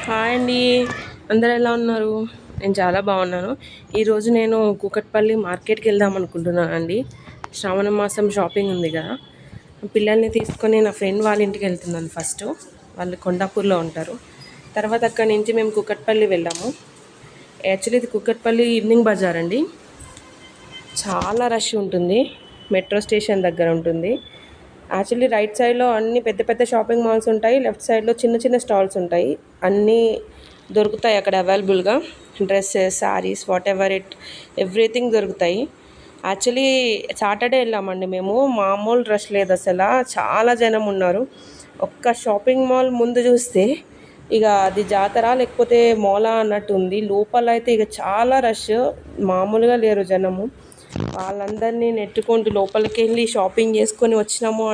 Hi అండి, అందరు ఎలా ఉన్నారు? నేను చాలా బాగున్నాను. ఈరోజు నేను కూకట్పల్లి మార్కెట్కి వెళ్దాం అనుకుంటున్నాను అండి. శ్రావణ మాసం షాపింగ్ ఉంది కదా, పిల్లల్ని తీసుకొని నా ఫ్రెండ్ వాళ్ళ ఇంటికి వెళ్తున్నాను. ఫస్ట్ వాళ్ళు కొండాపూర్లో ఉంటారు. తర్వాత అక్కడి నుంచి మేము కూకట్పల్లి వెళ్ళాము. యాక్చువల్లీ ఇది కూకట్పల్లి ఈవినింగ్ బజార్ అండి. చాలా రష్ ఉంటుంది. మెట్రో స్టేషన్ దగ్గర ఉంటుంది. యాక్చువల్లీ రైట్ సైడ్లో అన్ని పెద్ద పెద్ద షాపింగ్ మాల్స్ ఉంటాయి, లెఫ్ట్ సైడ్లో చిన్న చిన్న స్టాల్స్ ఉంటాయి. అన్నీ దొరుకుతాయి అక్కడ అవైలబుల్గా. Dresses, saris, what ever everything దొరుకుతాయి. యాక్చువల్లీ సాటర్డే వెళ్ళామండి మేము. మామూలు రష్ లేదు అసలు, చాలా జనం ఉన్నారు. ఒక్క షాపింగ్ మాల్ ముందు చూస్తే ఇక అది జాతర లేకపోతే మోలా అన్నట్టు ఉంది. లోపల అయితే ఇక చాలా రష్, మామూలుగా లేరు జనము. వాళ్ళందరినీ నెట్టుకుంటూ లోపలికి వెళ్ళి షాపింగ్ చేసుకొని వచ్చినాము.